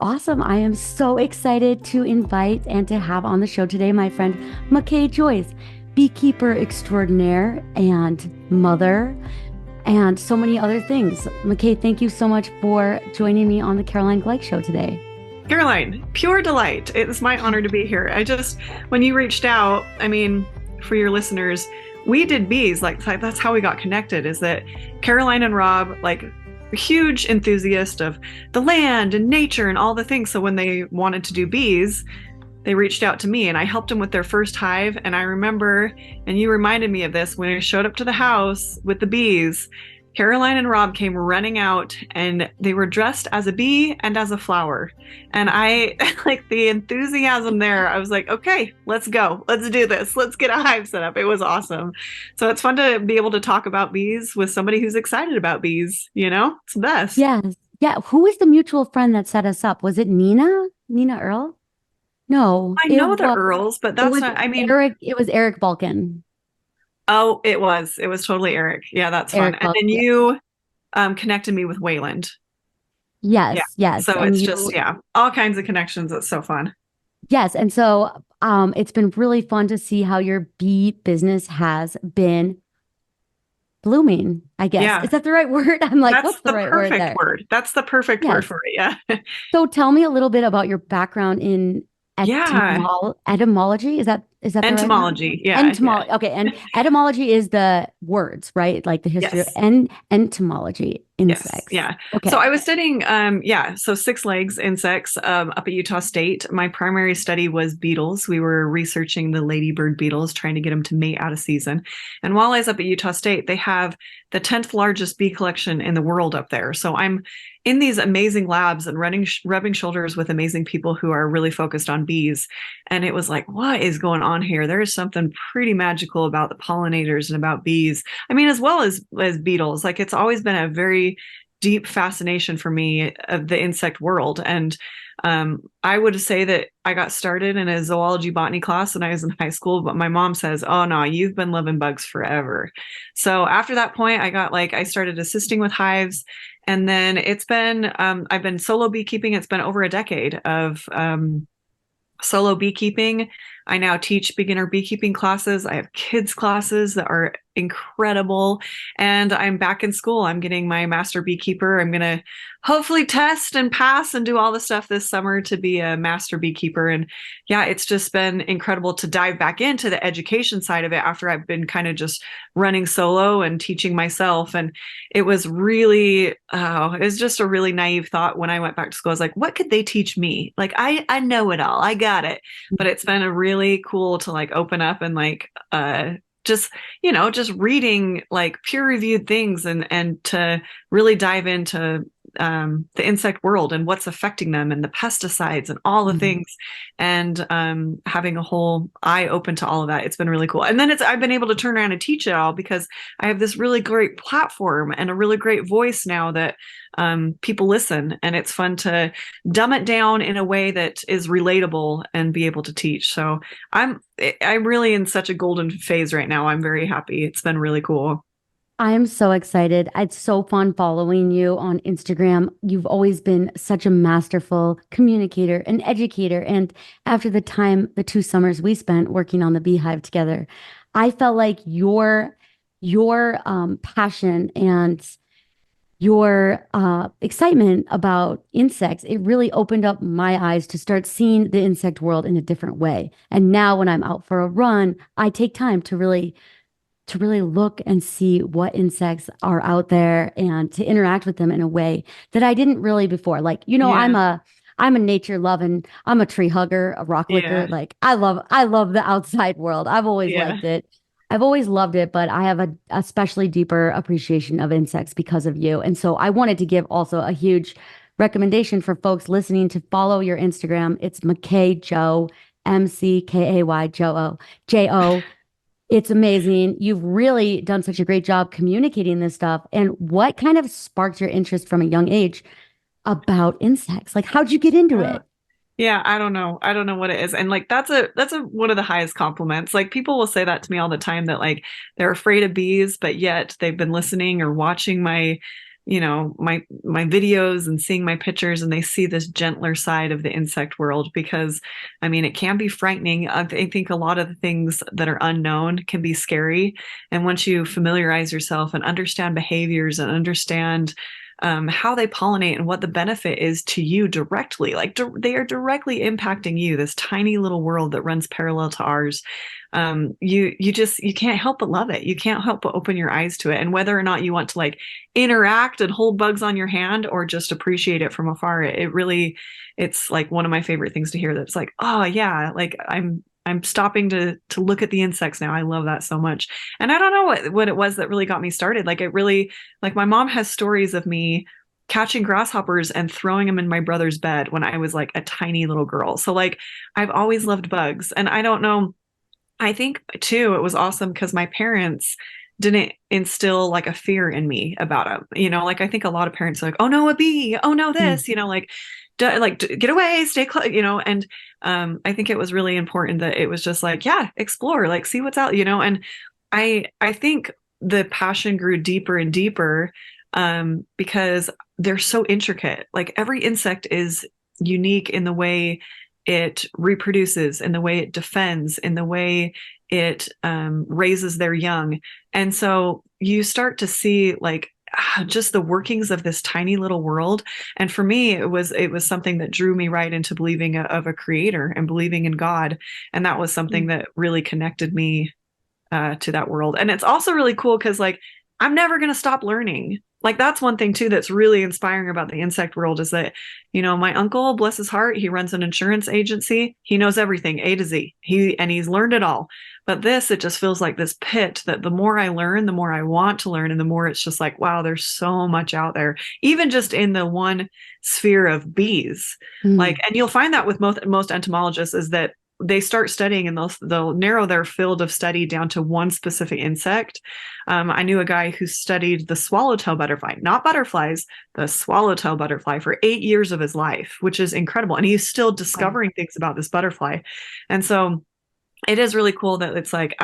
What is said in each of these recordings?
Awesome. I am so excited to invite and to have on the show today my friend McKay Joyce, beekeeper extraordinaire and mother, and so many other things. McKay, thank you so much for joining me on the Caroline Gleich Show today. Caroline, pure delight. It's my honor to be here. When you reached out, for your listeners, we did bees. Like, that's how we got connected, is that Caroline and Rob, like, huge enthusiast of the land and nature and all the things. So when they wanted to do bees, they reached out to me and I helped them with their first hive. And I remember, and you reminded me of this, when I showed up to the house with the bees, Caroline and Rob came running out and they were dressed as a bee and as a flower. And I, like, the enthusiasm there, I was like, okay, let's go. Let's do this. Let's get a hive set up. It was awesome. So it's fun to be able to talk about bees with somebody who's excited about bees. It's the best. Yes. Yeah. Who was the mutual friend that set us up? Was it Nina? Nina Earl? No, I know the Earls, but it that's was not, Eric. It was Eric Balkan. oh, it was. It was totally Eric. Yeah, that's fun. Eric And then Balkan. you connected me with Wayland. Yeah. Yes, yes. So And it's just, you yeah, all kinds of connections. It's so fun. Yes. And so it's been really fun to see how your bee business has been blooming, I guess. Yeah. Is that the right word? I'm like, That's what's the the right word perfect there? word. That's the perfect word Yes. for it. Yeah. So tell me a little bit about your background in Yeah. etymology. Is that the right word? Entomology. Yeah. Yeah. Entomology. Okay. And etymology is the words, right? Like the history of Yes. entomology, Yes. insects. Yeah. So Okay. I was studying, so six legs insects up at Utah State. My primary study was beetles. We were researching the ladybird beetles, trying to get them to mate out of season. And while I was up at Utah State, they have the 10th largest bee collection in the world up there. So I'm in these amazing labs and rubbing shoulders with amazing people who are really focused on bees. And it was like, what is going on here? There is something pretty magical about the pollinators and about bees. As well as beetles. Like, it's always been a very deep fascination for me of the insect world. And I would say that I got started in a zoology botany class when I was in high school, but my mom says, oh no, you've been loving bugs forever. So after that point, I started assisting with hives. And then I've been solo beekeeping. It's been over a decade of solo beekeeping. I now teach beginner beekeeping classes. I have kids classes that are incredible. And I'm back in school. I'm getting my master beekeeper. I'm going to hopefully test and pass and do all the stuff this summer to be a master beekeeper. And yeah, it's just been incredible to dive back into the education side of it after I've been kind of just running solo and teaching myself. And it was just a really naive thought when I went back to school. I was like, what could they teach me? Like, I know it all. I got it. But it's been a really cool to like open up and just reading like peer reviewed things and to really dive into the insect world and what's affecting them and the pesticides and all the Mhm. things, and having a whole eye open to all of that. It's been really cool. And then I've been able to turn around and teach it all because I have this really great platform and a really great voice now that people listen, and it's fun to dumb it down in a way that is relatable and be able to teach. So I'm really in such a golden phase right now. I'm very happy. It's been really cool. I am so excited. It's so fun following you on Instagram. You've always been such a masterful communicator and educator. And after the 2 summers we spent working on the Beehive together, I felt like your passion and your excitement about insects, it really opened up my eyes to start seeing the insect world in a different way. And now when I'm out for a run, I take time to really look and see what insects are out there and to interact with them in a way that I didn't really before. Like, Yeah. I'm a nature loving, I'm a tree hugger, a rock licker. Yeah. Like I love the outside world. I've always Yeah. liked it. I've always loved it, but I have a especially deeper appreciation of insects because of you. And so I wanted to give also a huge recommendation for folks listening to follow your Instagram. It's McKay Joe, McKay Joe. It's amazing. You've really done such a great job communicating this stuff. And what kind of sparked your interest from a young age about insects? Like, how'd you get into Uh, it? yeah, I don't know. I don't know what it is. And like that's a one of the highest compliments. Like, people will say that to me all the time, that like they're afraid of bees, but yet they've been listening or watching my my videos and seeing my pictures, and they see this gentler side of the insect world, because I mean, it can be frightening. I think a lot of the things that are unknown can be scary, and once you familiarize yourself and understand behaviors and understand how they pollinate and what the benefit is to you directly, like they are directly impacting you, this tiny little world that runs parallel to ours. You can't help but love it. You can't help but open your eyes to it. And whether or not you want to like interact and hold bugs on your hand or just appreciate it from afar, it's like one of my favorite things to hear, that's like, oh yeah, like I'm stopping to look at the insects now. I love that so much. And I don't know what it was that really got me started. Like it really, like my mom has stories of me catching grasshoppers and throwing them in my brother's bed when I was like a tiny little girl. So like I've always loved bugs. And I don't know, I think too, it was awesome because my parents didn't instill like a fear in me about them. Like I think a lot of parents are like, oh no, a bee, oh no, this, like, get away, stay close, and I think it was really important that it was just like, yeah, explore, like see what's out, and I think the passion grew deeper and deeper because they're so intricate. Like every insect is unique in the way it reproduces, in the way it defends, in the way it raises their young. And so you start to see like just the workings of this tiny little world. And for me, it was something that drew me right into believing of a creator and believing in God. And that was something that really connected me to that world. And it's also really cool because like, I'm never going to stop learning. Like that's one thing too that's really inspiring about the insect world is that, my uncle, bless his heart, he runs an insurance agency. He knows everything A to Z. He's learned it all. But it just feels like this pit that the more I learn, the more I want to learn, and the more it's just like, wow, there's so much out there, even just in the one sphere of bees. Like, and you'll find that with most entomologists is that they start studying and they'll narrow their field of study down to one specific insect. I knew a guy who studied the swallowtail butterfly, not butterflies, the swallowtail butterfly for 8 years of his life, which is incredible. And he's still discovering things about this butterfly. And so it is really cool that it's like,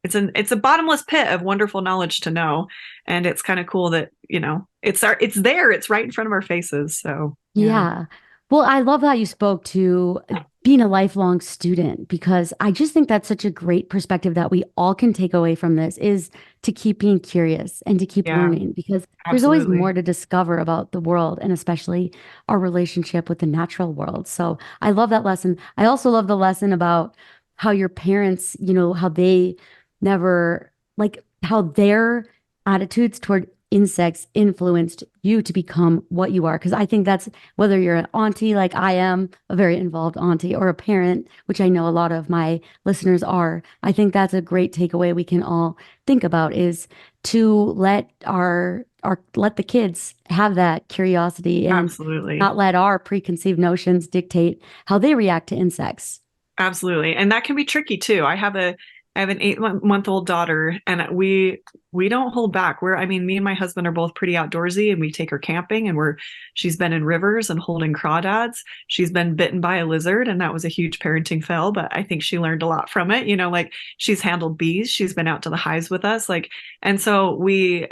it's a bottomless pit of wonderful knowledge to know. And it's kind of cool that, it's there, it's right in front of our faces. So yeah. Well, I love how you spoke to being a lifelong student, because I just think that's such a great perspective that we all can take away from this, is to keep being curious and to keep learning, because there's always more to discover about the world, and especially our relationship with the natural world. So I love that lesson. I also love the lesson about how your parents, how they never, like how their attitudes toward insects influenced you to become what you are. Because I think that's, whether you're an auntie like I am, a very involved auntie, or a parent, which I know a lot of my listeners are, I think that's a great takeaway we can all think about, is to let let the kids have that curiosity and not let our preconceived notions dictate how they react to insects. Absolutely. And that can be tricky too. I have an 8-month-old daughter, and we don't hold back. Me and my husband are both pretty outdoorsy, and we take her camping, and she's been in rivers and holding crawdads. She's been bitten by a lizard, and that was a huge parenting fail, but I think she learned a lot from it. Like she's handled bees. She's been out to the hives with us. And so we,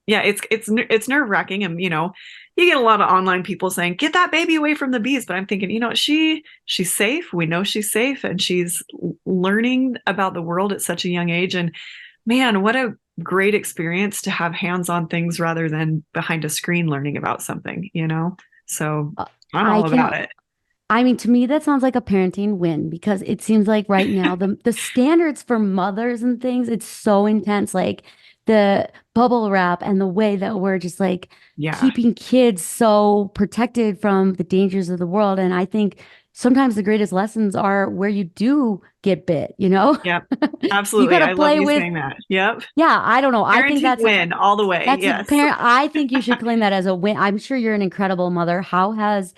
it's nerve wracking. And, you get a lot of online people saying, get that baby away from the bees. But I'm thinking, she's safe. We know she's safe, and she's learning about the world at such a young age. And man, what a great experience to have hands-on things rather than behind a screen learning about something, So I'm all about it. I mean, to me, that sounds like a parenting win, because it seems like right now the standards for mothers and things, it's so intense. Like the bubble wrap and the way that we're just like keeping kids so protected from the dangers of the world. And I think sometimes the greatest lessons are where you do get bit, Yep, absolutely. I love you saying that. Yep. Yeah, I don't know. I think that's win all the way. Yes. I think you should claim that as a win. I'm sure you're an incredible mother. How has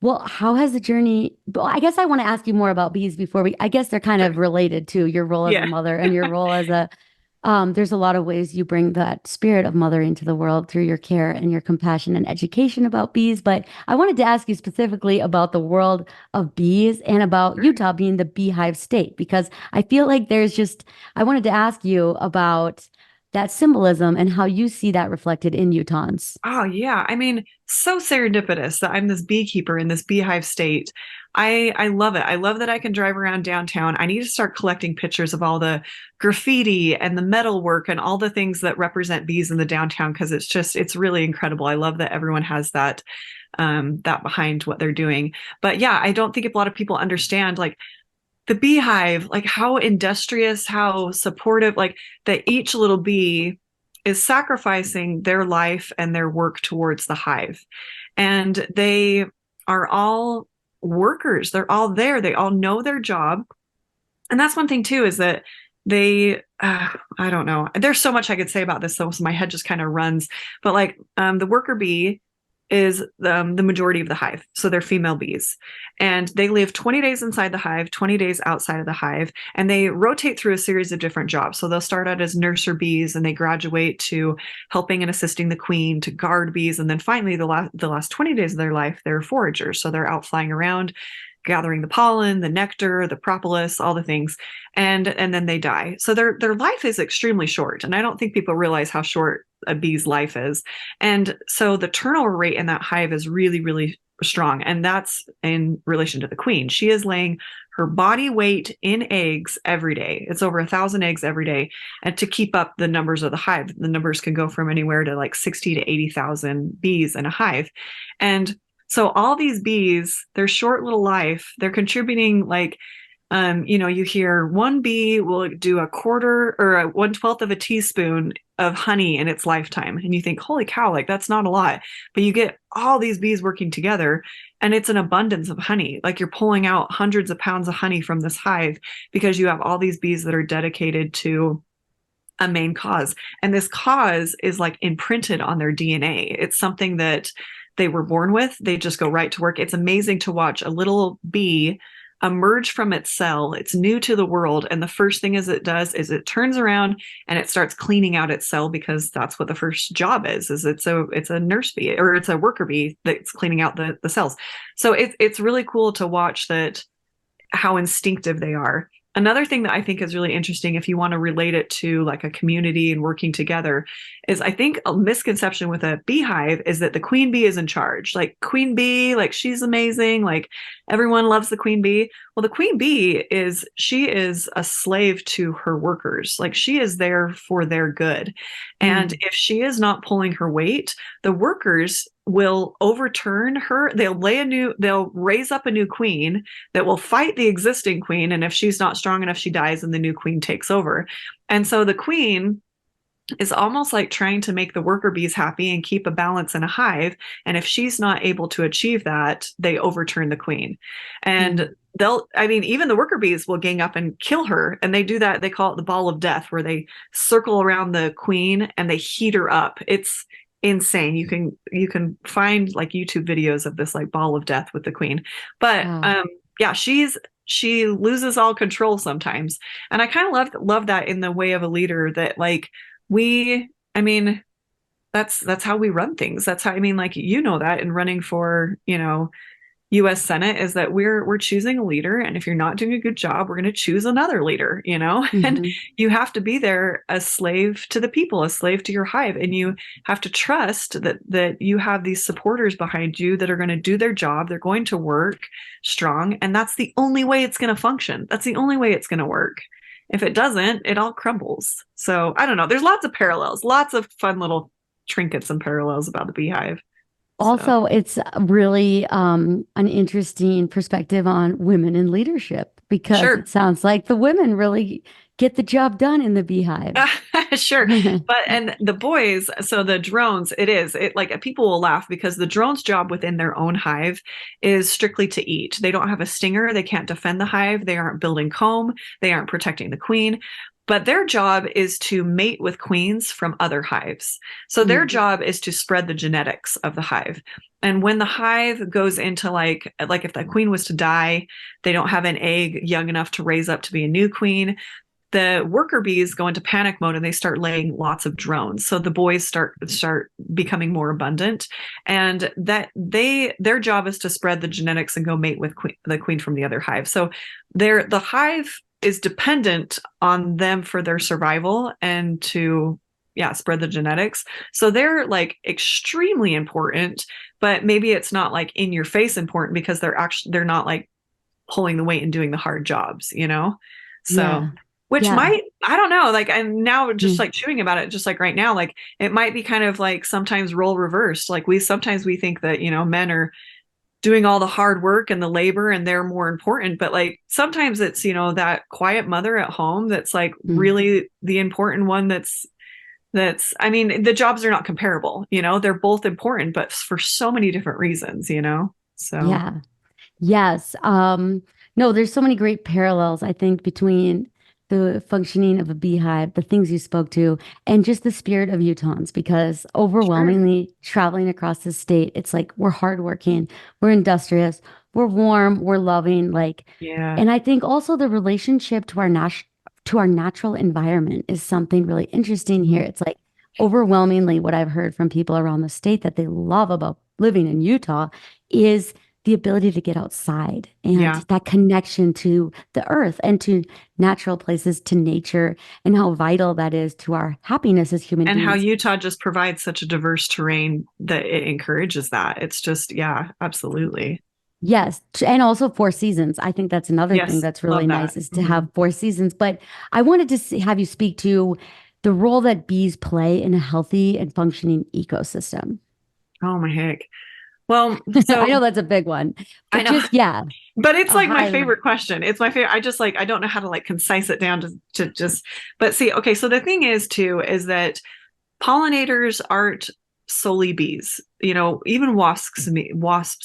the journey? Well, I guess I want to ask you more about bees before I guess they're kind of related to your role as a mother and your role as a there's a lot of ways you bring that spirit of mothering to the world through your care and your compassion and education about bees. But I wanted to ask you specifically about the world of bees and about Utah being the Beehive State, because I feel like I wanted to ask you about that symbolism and how you see that reflected in Utahns. Oh yeah. I mean, so serendipitous that I'm this beekeeper in this Beehive State. I love it. I love that I can drive around downtown. I need to start collecting pictures of all the graffiti and the metalwork and all the things that represent bees in the downtown, because it's really incredible. I love that everyone has that behind what they're doing. But yeah, I don't think a lot of people understand like the beehive, like how industrious, how supportive, like that each little bee is sacrificing their life and their work towards the hive. And they are all workers. They're all there. They all know their job. And that's one thing too, is that I don't know. There's so much I could say about this, though, so my head just kind of runs. But like the worker bee is the majority of the hive. So they're female bees. And they live 20 days inside the hive, 20 days outside of the hive. And they rotate through a series of different jobs. So they'll start out as nurser bees and they graduate to helping and assisting the queen, to guard bees. And then finally, the last 20 days of their life, they're foragers. So they're out flying around, gathering the pollen, the nectar, the propolis, all the things, and then they die. So their life is extremely short, and I don't think people realize how short a bee's life is. And so the turnover rate in that hive is really, really strong, and that's in relation to the queen. She is laying her body weight in eggs every day. It's over 1,000 eggs every day, and to keep up the numbers of the hive, the numbers can go from anywhere to like 60 to 80,000 bees in a hive, and so all these bees, their short little life, they're contributing like, you hear one bee will do a quarter or a 1/12 of a teaspoon of honey in its lifetime. And you think, holy cow, like that's not a lot. But you get all these bees working together and it's an abundance of honey. Like you're pulling out hundreds of pounds of honey from this hive because you have all these bees that are dedicated to a main cause. And this cause is like imprinted on their DNA. It's something that they were born with. They just go right to work. It's amazing to watch a little bee emerge from its cell. It's new to the world. And the first thing it does is it turns around and it starts cleaning out its cell, because that's what the first job is it's a nurse bee, or it's a worker bee that's cleaning out the cells. So it's really cool to watch that, how instinctive they are. Another thing that I think is really interesting, if you want to relate it to like a community and working together, is I think a misconception with a beehive is that the queen bee is in charge. Like queen bee, like she's amazing. Like everyone loves the queen bee. Well, the queen bee she is a slave to her workers. Like she is there for their good. And if she is not pulling her weight, the workers will overturn her. They'll raise up a new queen that will fight the existing queen. And if she's not strong enough, she dies and the new queen takes over. And so the queen is almost like trying to make the worker bees happy and keep a balance in a hive. And if she's not able to achieve that, they overturn the queen. And even the worker bees will gang up and kill her. And they do that. They call it the ball of death, where they circle around the queen and they heat her up. It's insane. You can find like YouTube videos of this like ball of death with the queen. But she loses all control sometimes. And I kind of love that in the way of a leader, that like that's how we run things. That's how, like, that in running for, US Senate, is that we're choosing a leader. And if you're not doing a good job, we're going to choose another leader, and you have to be there a slave to the people, a slave to your hive. And you have to trust that you have these supporters behind you that are going to do their job. They're going to work strong. And that's the only way it's going to function. That's the only way it's going to work. If it doesn't, it all crumbles. So I don't know. There's lots of parallels, lots of fun little trinkets and parallels about the beehive. Also, it's really an interesting perspective on women in leadership, because it sounds like the women really get the job done in the beehive. Sure. And the boys, so the drones, like people will laugh because the drone's job within their own hive is strictly to eat. They don't have a stinger. They can't defend the hive. They aren't building comb. They aren't protecting the queen. But their job is to mate with queens from other hives. So their job is to spread the genetics of the hive. And when the hive goes into like if the queen was to die, they don't have an egg young enough to raise up to be a new queen, the worker bees go into panic mode and they start laying lots of drones. So the boys start becoming more abundant, and that their job is to spread the genetics and go mate with the queen from the other hive. So the hive is dependent on them for their survival and to spread the genetics. So they're like extremely important, but maybe it's not like in your face important because they're not like pulling the weight and doing the hard jobs, you know? So, Yeah. which Yeah. might, I don't know, like, I'm now just Mm. like chewing about it, just like right now, like it might be kind of like sometimes role reversed. Like sometimes we think that, men are doing all the hard work and the labor and they're more important, but like sometimes it's, that quiet mother at home that's like Mm. really the important one. I mean, the jobs are not comparable, they're both important, but for so many different reasons, so. Yeah. Yes. No, there's so many great parallels, I think, between the functioning of a beehive, the things you spoke to, and just the spirit of Utahns, because Sure. overwhelmingly traveling across the state, it's like we're hardworking, we're industrious, we're warm, we're loving, like, Yeah. and I think also the relationship to our natural environment is something really interesting here. It's like overwhelmingly what I've heard from people around the state that they love about living in Utah is the ability to get outside and Yeah. that connection to the earth and to natural places, to nature, and how vital that is to our happiness as human And how beings. Utah just provides such a diverse terrain that it encourages that. It's just, yeah, absolutely. Yes, and also four seasons. I think that's another thing Yes, that's really love that. nice is to Mhm. have four seasons. But I wanted to have you speak to the role that bees play in a healthy and functioning ecosystem. Oh my heck. Well, I so know that's a big one, I but know, just yeah, but it's a like my high level. favorite question. It's my favorite. I just like, I don't know how to like concise it down to just, but see, okay. So the thing is too, is that pollinators aren't solely bees. Even wasps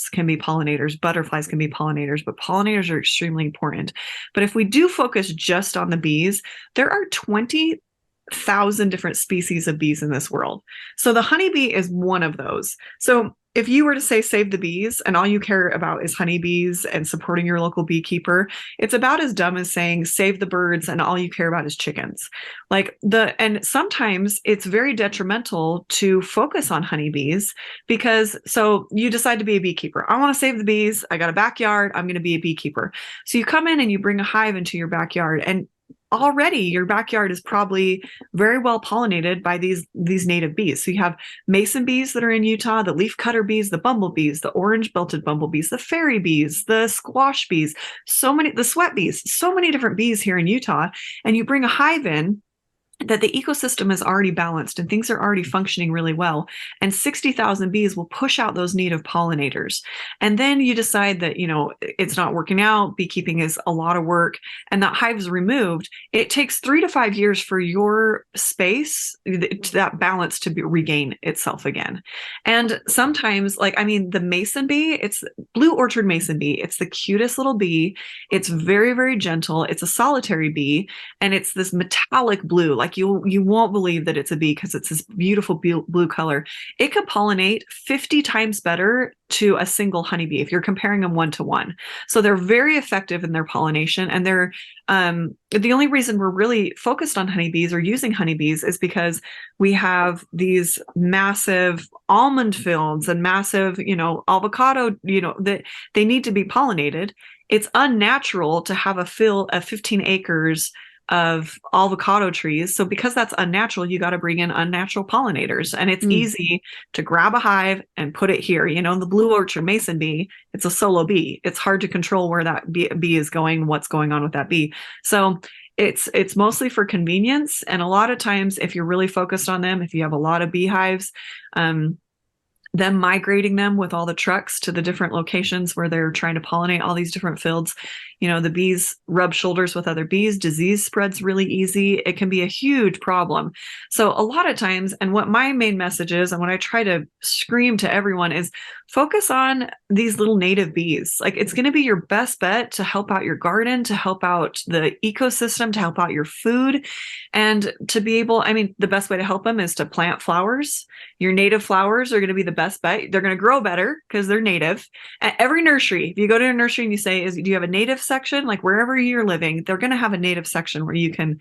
can be pollinators, butterflies can be pollinators, but pollinators are extremely important. But if we do focus just on the bees, there are 20,000 different species of bees in this world. So the honeybee is one of those. So if you were to say save the bees and all you care about is honeybees and supporting your local beekeeper, it's about as dumb as saying save the birds and all you care about is chickens. And sometimes it's very detrimental to focus on honeybees because so you decide to be a beekeeper. I want to save the bees. I got a backyard. I'm going to be a beekeeper. So you come in and you bring a hive into your backyard and already your backyard is probably very well pollinated by these native bees. So you have mason bees that are in Utah, the leafcutter bees, the bumblebees, the orange belted bumblebees, the fairy bees, the squash bees, the sweat bees, so many different bees here in Utah. And you bring a hive in that the ecosystem is already balanced and things are already functioning really well. And 60,000 bees will push out those native pollinators. And then you decide that, it's not working out. Beekeeping is a lot of work and that hive is removed. It takes 3 to 5 years for your space, that balance to regain itself again. And sometimes the mason bee, it's blue orchard mason bee. It's the cutest little bee. It's very, very gentle. It's a solitary bee and it's this metallic blue. Like you won't believe that it's a bee because it's this beautiful blue color. It could pollinate 50 times better to a single honeybee if you're comparing them 1 to 1. So they're very effective in their pollination, and they're the only reason we're really focused on honeybees or using honeybees is because we have these massive almond fields and massive, avocado, that they need to be pollinated. It's unnatural to have a field of 15 acres of avocado trees. So because that's unnatural, you got to bring in unnatural pollinators. And it's Mm. easy to grab a hive and put it here. The blue orchard mason bee, it's a solo bee. It's hard to control where that bee is going, what's going on with that bee. So it's mostly for convenience. And a lot of times, if you're really focused on them, if you have a lot of beehives, them migrating them with all the trucks to the different locations where they're trying to pollinate all these different fields. The bees rub shoulders with other bees. Disease spreads really easy. It can be a huge problem. So a lot of times, and what my main message is, and what I try to scream to everyone is focus on these little native bees. Like it's going to be your best bet to help out your garden, to help out the ecosystem, to help out your food, and to be able, the best way to help them is to plant flowers. Your native flowers are going to be the best bet. They're going to grow better because they're native. At every nursery, if you go to a nursery and you say, do you have a native section? Like wherever you're living, they're going to have a native section where you can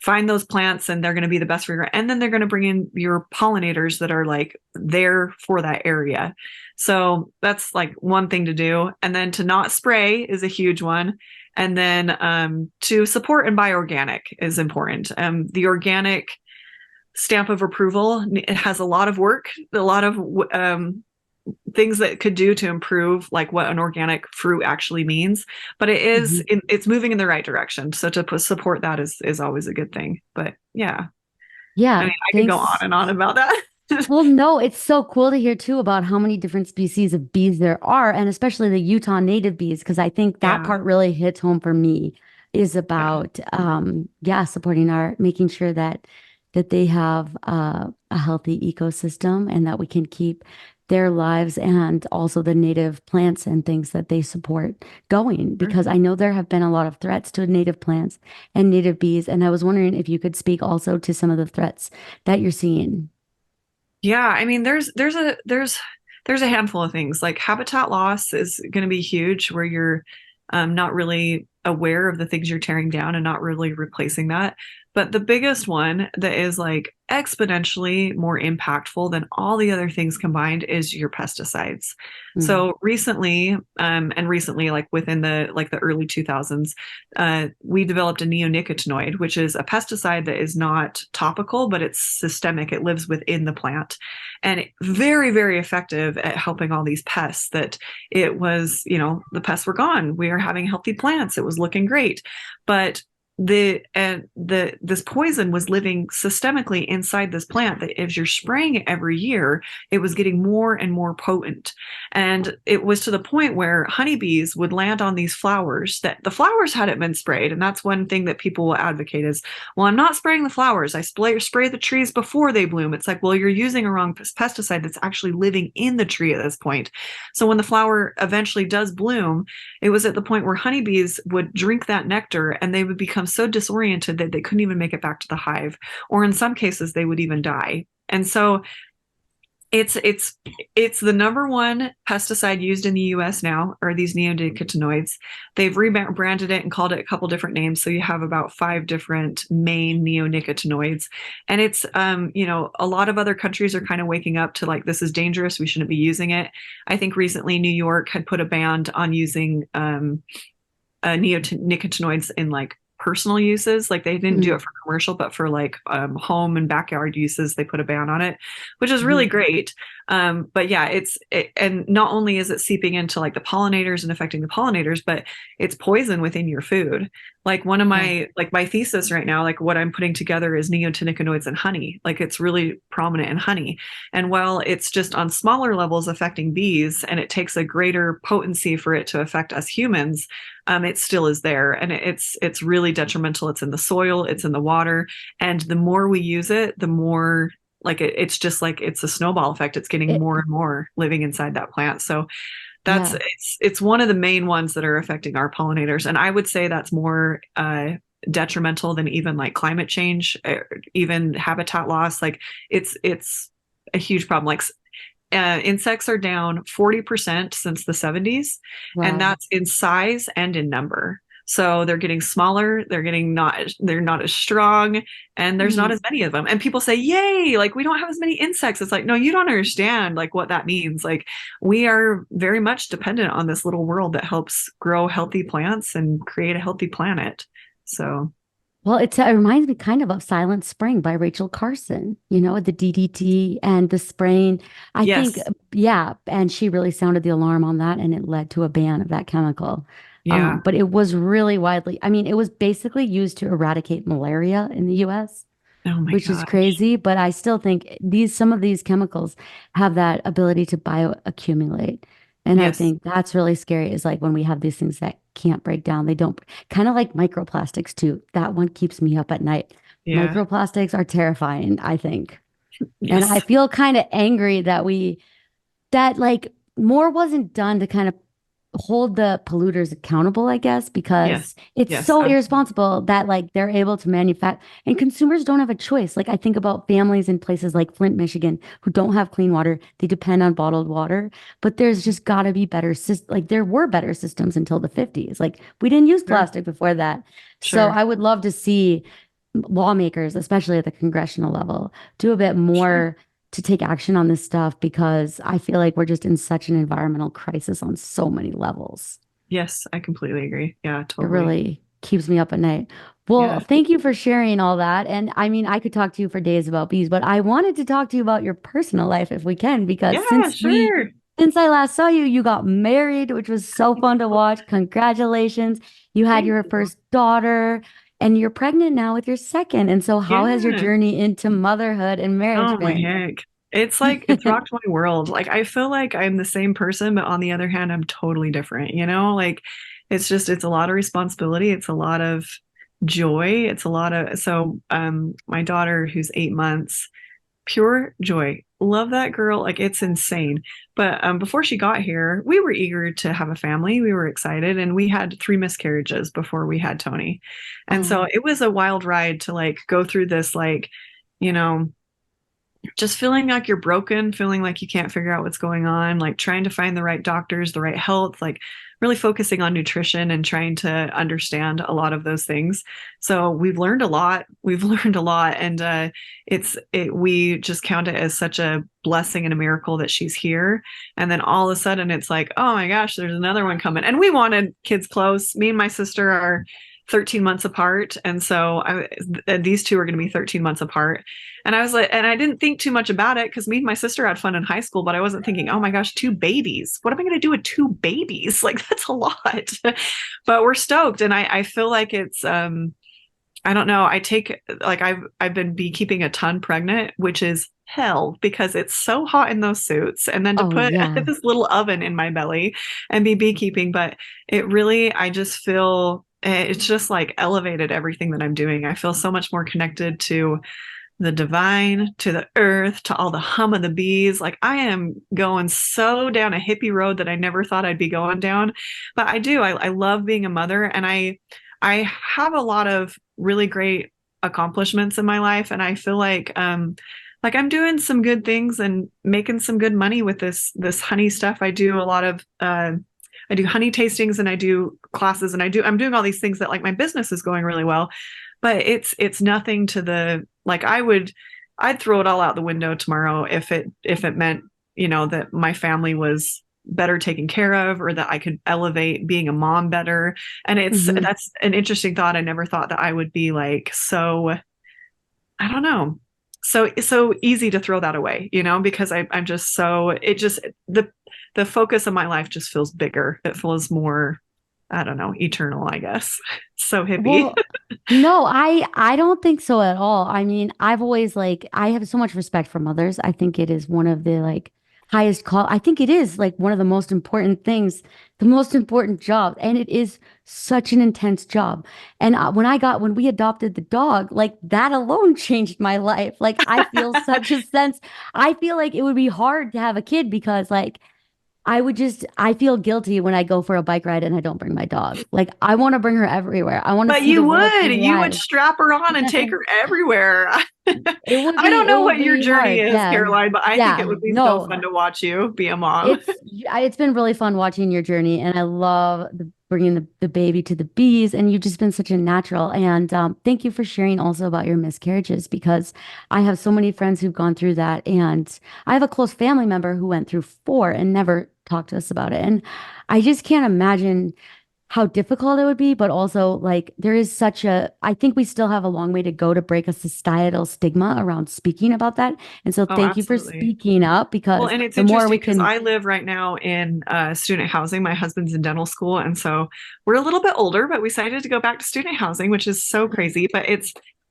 find those plants and they're going to be the best for your, and then they're going to bring in your pollinators that are like there for that area. So that's like one thing to do. And then to not spray is a huge one. And then to support and buy organic is important. The organic stamp of approval. It has a lot of work, a lot of things that could do to improve like what an organic fruit actually means, but it's moving in the right direction. So to support that is always a good thing. But yeah, I Yeah, mean, I could go on thanks. and on about that. Well, no, it's so cool to hear too about how many different species of bees there are, and especially the Utah native bees, because I think that Yeah, part really hits home for me is yeah. about yeah, supporting our making sure that they have a healthy ecosystem and that we can keep their lives and also the native plants and things that they support going, Sure. because I know there have been a lot of threats to native plants and native bees, and I was wondering if you could speak also to some of the threats that you're seeing. Yeah, I mean, there's a handful of things like habitat loss is going to be huge, where you're not really aware of the things you're tearing down and not really replacing that. But the biggest one that is like exponentially more impactful than all the other things combined is your pesticides. Mm. So recently, and recently, like within the early 2000s, we developed a neonicotinoid, which is a pesticide that is not topical, but it's systemic. It lives within the plant, and very, very effective at helping all these pests. That it was, the pests were gone. We are having healthy plants. It was looking great, but this poison was living systemically inside this plant, that as you're spraying it every year, it was getting more and more potent. And it was to the point where honeybees would land on these flowers, that the flowers hadn't been sprayed. And that's one thing that people will advocate is, well, I'm not spraying the flowers, I spray the trees before they bloom. It's like, well, you're using a wrong pesticide that's actually living in the tree at this point. So when the flower eventually does bloom, it was at the point where honeybees would drink that nectar and they would become so disoriented that they couldn't even make it back to the hive, or in some cases they would even die. And so it's the number one pesticide used in the US now, are these neonicotinoids. They've rebranded it and called it a couple different names, so you have about 5 different main neonicotinoids. And it's a lot of other countries are kind of waking up to like, this is dangerous, we shouldn't be using it. I think recently New York had put a ban on using neonicotinoids in like personal uses. Like they didn't do Mm. it for commercial, but for like home and backyard uses, they put a ban on it, which is really Mhm. great. But yeah, and not only is it seeping into like the pollinators and affecting the pollinators, but it's poison within your food. Like one of Yeah. my thesis right now, like what I'm putting together is neonicotinoids in honey. Like it's really prominent in honey. And while it's just on smaller levels affecting bees, and it takes a greater potency for it to affect us humans, it still is there, and it's really detrimental. It's in the soil, it's in the water, and the more we use it, the more like it's just like it's a snowball effect. It's getting It, more and more living inside that plant. So that's yeah. it's one of the main ones that are affecting our pollinators, and I would say that's more detrimental than even like climate change, even habitat loss. Like it's a huge problem. Like insects are down 40% since the 70s, and Wow. that's in size and in number. So they're getting smaller, they're not as strong, and there's not Mm. as many of them. And people say, "Yay, like we don't have as many insects." It's like, "No, you don't understand like what that means." Like we are very much dependent on this little world that helps grow healthy plants and create a healthy planet. So, Well, it reminds me kind of Silent Spring by Rachel Carson, the DDT and the spraying. I think, yes. yeah, and she really sounded the alarm on that, and it led to a ban of that chemical. Yeah. But it was really widely, I mean, it was basically used to eradicate malaria in the US, Oh my which is gosh. crazy. But I still think some of these chemicals have that ability to bioaccumulate. And I Yes. think that's really scary is like when we have these things that can't break down, they don't, kind of like microplastics too. That one keeps me up at night. Yeah. Microplastics are terrifying, I think. And I Yes. feel kind of angry that like more wasn't done to kind of hold the polluters accountable, I guess, Yes. because it's Yes. so irresponsible that like they're able to manufacture and consumers don't have a choice. Like I think about families in places like Flint, Michigan, who don't have clean water. They depend on bottled water, but there's just got to be better like there were better systems until the 50s. Like we didn't use Sure. plastic before that. So Sure. I would love to see lawmakers, especially at the congressional level, do a bit Sure. more to take action on this stuff because I feel like we're just in such an environmental crisis on so many levels. Yes, I completely agree. Yeah, It totally. really. keeps me up at night. Well, Yes. thank you for sharing all that. And I mean, I could talk to you for days about bees, but I wanted to talk to you about your personal life if we can, because Yeah, sure. since I last saw you, you got married, which was so fun to watch. Congratulations. You had Thank your you. first daughter and you're pregnant now with your second. And so how has your Yeah. journey into motherhood and marriage Oh my been? heck. It's like it's rocked my world. Like I feel like I'm the same person, but on the other hand, I'm totally different, you know? Like it's a lot of responsibility, it's a lot of joy, it's a lot of my daughter who's 8 months, pure joy. Love that girl. Like it's insane. But before she got here, we were eager to have a family. We were excited, and we had three miscarriages before we had Tony. And so Oh, it was a wild ride to like go through this, like, you know, just feeling like you're broken, feeling like you can't figure out what's going on, like trying to find the right doctors, the right health, like really focusing on nutrition and trying to understand a lot of those things. So we've learned a lot. We've learned a lot. And we just count it as such a blessing and a miracle that she's here. And then all of a sudden it's like, oh my gosh, there's another one coming. And we wanted kids close. Me and my sister are 13 months apart. And so these two are going to be 13 months apart. And I was like, and I didn't think too much about it because me and my sister had fun in high school, but I wasn't thinking, oh my gosh, two babies. What am I going to do with two babies? Like, that's a lot. But we're stoked. And I feel like it's, I don't know. I've been beekeeping a ton pregnant, which is hell because it's so hot in those suits. And then to oh put yeah. this little oven in my belly and be beekeeping, but it really, I just feel it's just like elevated everything that I'm doing. I feel so much more connected to the divine, to the earth, to all the hum of the bees. Like I am going so down a hippie road that I never thought I'd be going down. But I do. I love being a mother, and I have a lot of really great accomplishments in my life, and I feel like I'm doing some good things and making some good money with this honey stuff. I do a lot of I do honey tastings and I do classes and I'm doing all these things that like my business is going really well, but it's nothing to the like I'd throw it all out the window tomorrow if it meant, you know, that my family was better taken care of or that I could elevate being a mom better. And Hmm. that's an interesting thought. I never thought that I would be like so I don't know. So easy to throw that away, you know, because I'm just so it just the focus of my life just feels bigger. It feels more, I don't know, eternal, I guess. So hippie. Well, no, I don't think so at all. I mean, I've always like I have so much respect for mothers. I think it is one of the like highest call. I think it is like one of the most important things, the most important job, and it is such an intense job. And when we adopted the dog, like that alone changed my life. Like I feel such a sense. I feel like it would be hard to have a kid because like I feel guilty when I go for a bike ride and I don't bring my dog. Like, I want to bring her everywhere. I want to But see the world through her you would eyes. strap her on and take her everywhere. I don't It know would what your be journey hard. is, Yeah. Caroline, but I think it Yeah. would be so No, fun to watch you be a mom. it's been really fun watching your journey, and I love bringing the baby to the bees, and you've just been such a natural. And thank you for sharing also about your miscarriages because I have so many friends who've gone through that, and I have a close family member who went through four and never talked to us about it. And I just can't imagine how difficult it would be, but also like there is I think we still have a long way to go to break a societal stigma around speaking about that. And so Oh, thank you for absolutely. speaking up Well, because and it's the more we interesting because can, I live right now in student housing. My husband's in dental school. And so we're a little bit older, but we decided to go back to student housing, which is so crazy. But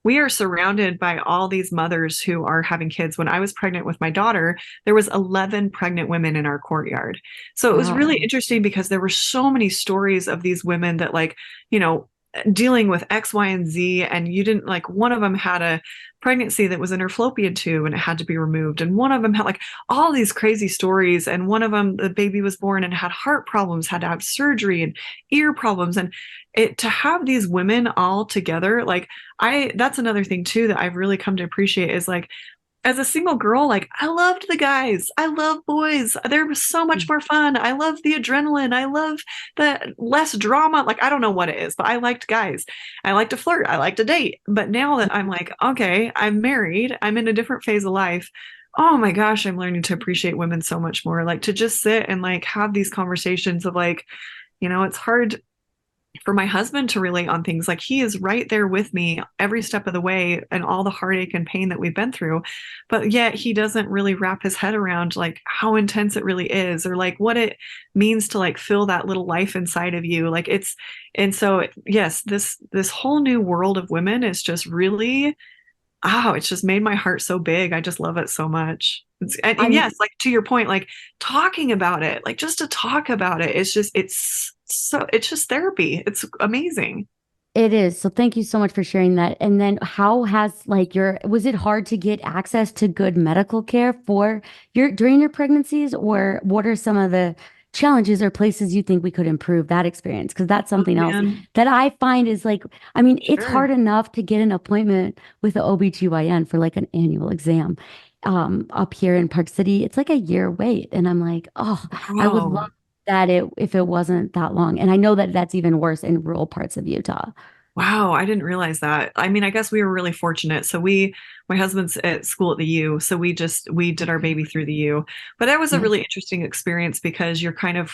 we are surrounded by all these mothers who are having kids. When I was pregnant with my daughter, there was 11 pregnant women in our courtyard. So it was really wow. interesting because there were so many stories of these women that like, you know, dealing with X, Y, and Z. And you didn't like one of them had a pregnancy that was in her fallopian tube and it had to be removed. And one of them had like all these crazy stories. And one of them, the baby was born and had heart problems, had to have surgery and ear problems. And to have these women all together, like that's another thing too that I've really come to appreciate is like, as a single girl, like I loved the guys. I love boys. They're so much more fun. I love the adrenaline. I love the less drama. Like I don't know what it is, but I liked guys. I like to flirt. I like to date. But now that I'm like, okay, I'm married. I'm in a different phase of life. Oh my gosh, I'm learning to appreciate women so much more. Like to just sit and like have these conversations of like, you know, for my husband to relate on things. Like he is right there with me every step of the way and all the heartache and pain that we've been through. But yet he doesn't really wrap his head around like how intense it really is or like what it means to like feel that little life inside of you. Like it's, and so yes, this whole new world of women is just really, oh, it's just made my heart so big. I just love it so much. And I'm yes, like to your point, like talking about it, like just to talk about it, it's just therapy. It's amazing. It is. So thank you so much for sharing that. And then how has like was it hard to get access to good medical care for during your pregnancies, or what are some of the challenges or places you think we could improve that experience? Because that's Oh something else man, that I find is like, I mean, it's sure. hard enough to get an appointment with the OBGYN for like an annual exam. Up here in Park City, it's like a year wait. And I'm like, oh, I would Wow. love that if it wasn't that long. And I know that that's even worse in rural parts of Utah. Wow, I didn't realize that. I mean, I guess we were really fortunate. So my husband's at school at the U, so we did our baby through the U. But that was a Nice. really interesting experience because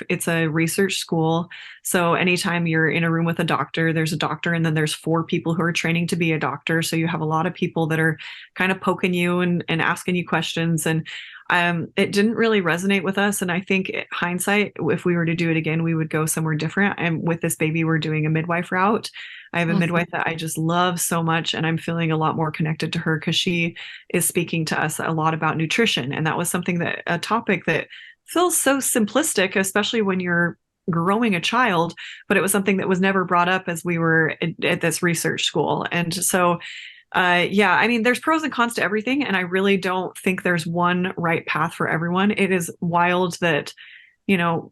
it's a research school. So anytime you're in a room with a doctor, there's a doctor and then there's four people who are training to be a doctor. So you have a lot of people that are kind of poking you and asking you questions. And it didn't really resonate with us. And I think hindsight, if we were to do it again, we would go somewhere different. And with this baby, we're doing a midwife route. I have a midwife Awesome. that I just love so much, and I'm feeling a lot more connected to her because she is speaking to us a lot about nutrition. And that was a topic that feels so simplistic, especially when you're growing a child, but it was something that was never brought up as we were at this research school. And so, yeah, I mean, there's pros and cons to everything, and I really don't think there's one right path for everyone. It is wild that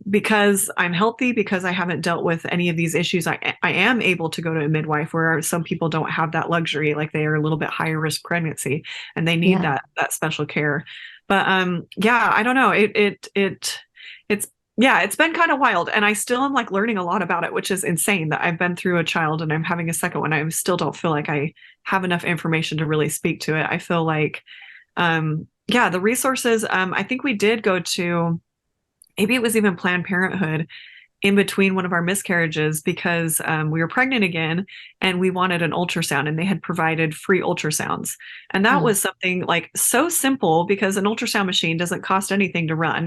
because I'm healthy, because I haven't dealt with any of these issues, I am able to go to a midwife where some people don't have that luxury, like they are a little bit higher risk pregnancy and they need Yeah. that special care. But yeah, I don't know. It's yeah, it's been kind of wild. And I still am like learning a lot about it, which is insane that I've been through a child and I'm having a second one. I still don't feel like I have enough information to really speak to it. I feel like yeah, the resources, I think we did go to maybe it was even Planned Parenthood in between one of our miscarriages because we were pregnant again and we wanted an ultrasound and they had provided free ultrasounds. And that Oh, was something like so simple because an ultrasound machine doesn't cost anything to run,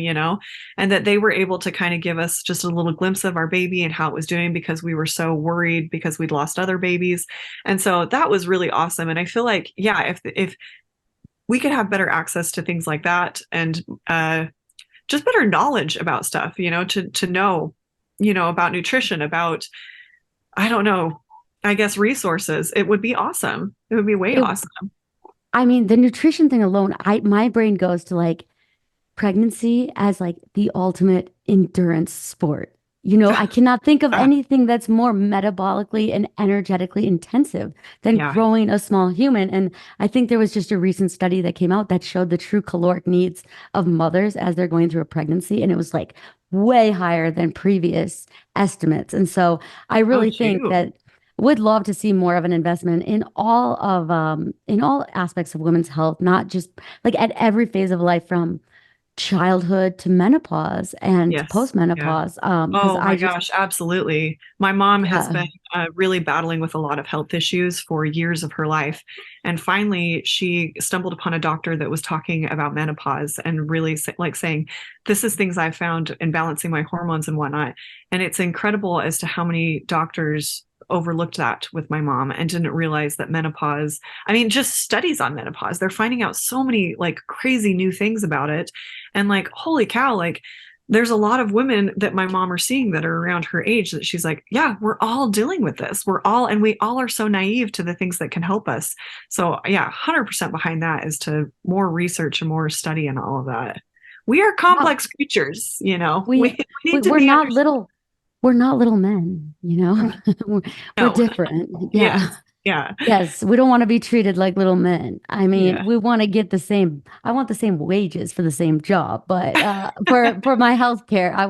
and that they were able to kind of give us just a little glimpse of our baby and how it was doing because we were so worried because we'd lost other babies. And so that was really awesome. And I feel like, yeah, if we could have better access to things like that and just better knowledge about stuff, to know, about nutrition, about, I don't know, I guess resources. It would be awesome. It would be way it, awesome. I mean, the nutrition thing alone, my brain goes to like pregnancy as like the ultimate endurance sport. I cannot think of anything that's more metabolically and energetically intensive than Yeah. growing a small human. And I think there was just a recent study that came out that showed the true caloric needs of mothers as they're going through a pregnancy. And it was like way higher than previous estimates. And so I Oh, really think shoot. that would love to see more of an investment in all aspects of women's health, not just like at every phase of life from childhood to menopause and Yes. Yeah. postmenopause. Because Oh I my just, gosh, absolutely. My mom has yeah, been really battling with a lot of health issues for years of her life. And finally, she stumbled upon a doctor that was talking about menopause and really like saying, this is things I've found in balancing my hormones and whatnot. And it's incredible as to how many doctors overlooked that with my mom and didn't realize that menopause, I mean, just studies on menopause, they're finding out so many like crazy new things about it. And like, holy cow, like, there's a lot of women that my mom are seeing that are around her age that she's like, yeah, we're all dealing with this. And we all are so naive to the things that can help us. So yeah, 100% behind that is to more research and more study and all of that. We are yeah, complex creatures, we, we need to we're be not understood. little, we're not little men. We're, we're No. different. Yeah. Yes. Yeah. Yes, we don't want to be treated like little men. I mean, Yeah. we want to get the same, I want the same wages for the same job, but for my health care, I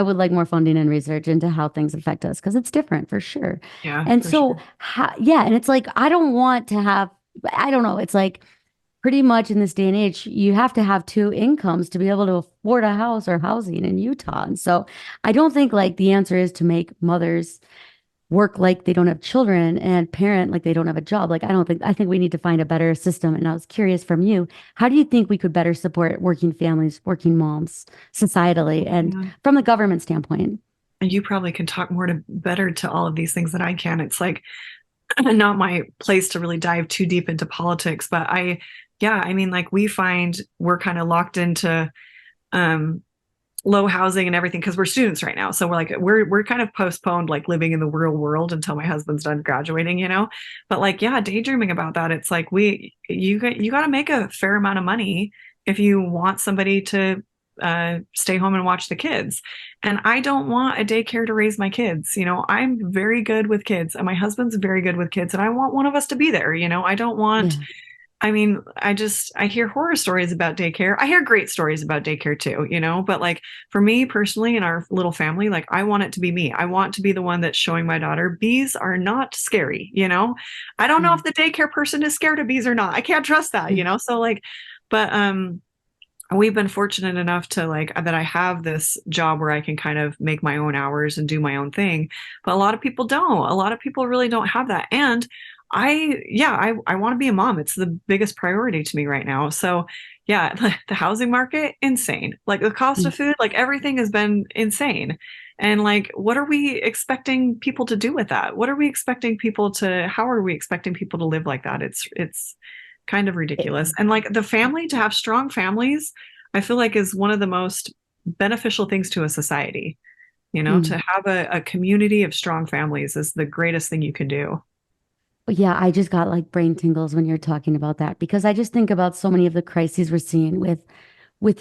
would like more funding and research into how things affect us because it's different for sure. Yeah, And for so, sure. yeah, and it's like I don't want to have, I don't know, it's like pretty much in this day and age, you have to have two incomes to be able to afford a house or housing in Utah. And so, I don't think like the answer is to make mothers work like they don't have children and parent like they don't have a job. Like, I think we need to find a better system. And I was curious from you, how do you think we could better support working families, working moms societally and Yeah. from the government standpoint? And you probably can talk more to better to all of these things than I can. It's like not my place to really dive too deep into politics, but yeah, I mean, like we find we're kind of locked into um, low housing and everything because we're students right now. So we're kind of postponed like living in the real world until my husband's done graduating, you know. But like, yeah, daydreaming about that, it's like you got to make a fair amount of money if you want somebody to stay home and watch the kids. And I don't want a daycare to raise my kids. You know, I'm very good with kids and my husband's very good with kids and I want one of us to be there. You know, I don't want, Yeah. I mean, I hear horror stories about daycare. I hear great stories about daycare too, you know, but like for me personally in our little family, like I want it to be me. I want to be the one that's showing my daughter bees are not scary, you know. I don't know Yeah. if the daycare person is scared of bees or not. I can't trust that, you know. So like, but we've been fortunate enough to like that I have this job where I can kind of make my own hours and do my own thing. But a lot of people don't. A lot of people really don't have that. And I want to be a mom. It's the biggest priority to me right now. So yeah, the housing market, insane. Like the cost Mm. of food, like everything has been insane. And like, what are we expecting people to do with that? How are we expecting people to live like that? It's kind of ridiculous. And like the family, to have strong families, I feel like is one of the most beneficial things to a society. You know, to Mm. have a community of strong families is the greatest thing you can do. Yeah, I just got like brain tingles when you're talking about that because I just think about so many of the crises we're seeing with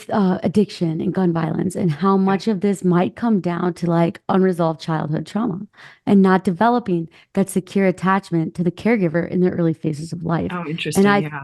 addiction and gun violence and how Yeah. much of this might come down to like unresolved childhood trauma and not developing that secure attachment to the caregiver in the early phases of life. Oh, And interesting. Yeah.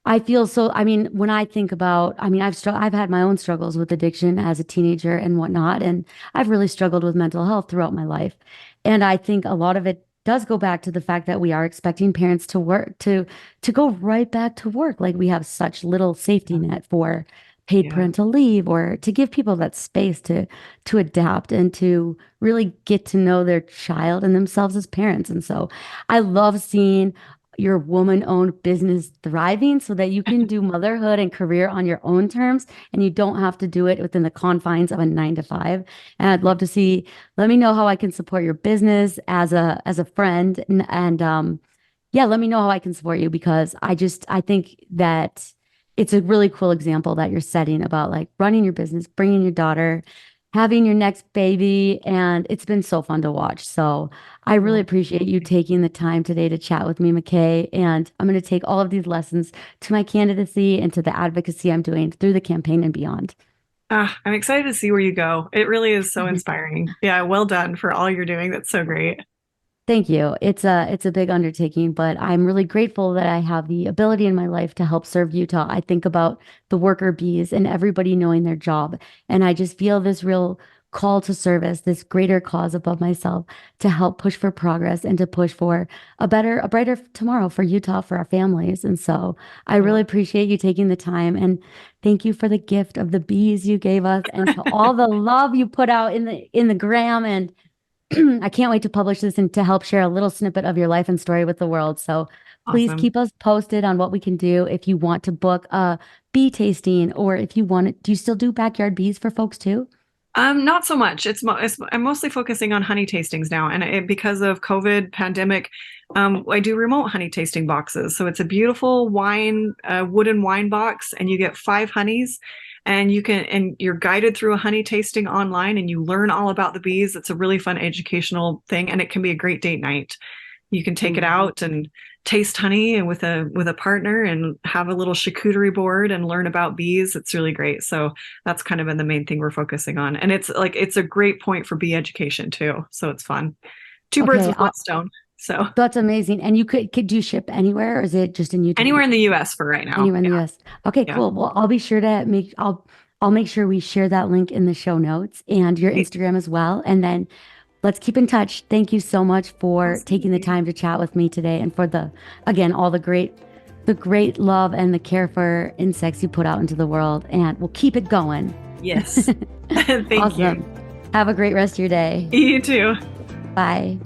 I feel so, I mean, when I think about, I mean, I've had my own struggles with addiction as a teenager and whatnot, and I've really struggled with mental health throughout my life. And I think a lot of it does go back to the fact that we are expecting parents to work to go right back to work. Like we have such little safety net for paid Yeah. parental leave or to give people that space to adapt and to really get to know their child and themselves as parents. And so I love seeing your woman-owned business thriving so that you can do motherhood and career on your own terms and you don't have to do it within the confines of a 9 to 5. And I'd love to see, let me know how I can support your business as a friend and yeah, let me know how I can support you because I think that it's a really cool example that you're setting about like running your business, bringing your daughter, having your next baby, and it's been so fun to watch. So I really Well, appreciate you taking the time today to chat with me, McKay. And I'm going to take all of these lessons to my candidacy and to the advocacy I'm doing through the campaign and beyond. I'm excited to see where you go. It really is so inspiring. Yeah, well done for all you're doing. That's so great. Thank you. It's a big undertaking, but I'm really grateful that I have the ability in my life to help serve Utah. I think about the worker bees and everybody knowing their job, and I just feel this real call to service, this greater cause above myself to help push for progress and to push for a brighter tomorrow for Utah, for our families. And so I really Well, appreciate you taking the time and thank you for the gift of the bees you gave us and to all the love you put out in the gram and I can't wait to publish this and to help share a little snippet of your life and story with the world. So please awesome. keep us posted on what we can do if you want to book a bee tasting or if you want it. Do you still do backyard bees for folks too? Not so much. I'm mostly focusing on honey tastings now, and because of COVID pandemic, I do remote honey tasting boxes. So it's a beautiful wooden wine box, and you get 5 honeys, and you're guided through a honey tasting online, and you learn all about the bees. It's a really fun educational thing, and it can be a great date night. You can take it Mm. out and taste honey and with a partner and have a little charcuterie board and learn about bees. It's really great. So that's kind of been the main thing we're focusing on. And it's a great point for bee education too. So it's fun. Two birds Okay, with one stone. So that's amazing. And you could you ship anywhere or is it just in Utah? anywhere in the US for right now. Anywhere in the US. Okay, Yeah. cool. Well, I'll be sure to I'll make sure we share that link in the show notes and your Yeah. Instagram as well. And then let's keep in touch. Thank you so much for taking the Absolutely. time to chat with me today and for again, all the great love and the care for insects you put out into the world. And we'll keep it going. Yes. Thank you. Awesome. Have a great rest of your day. You too. Bye.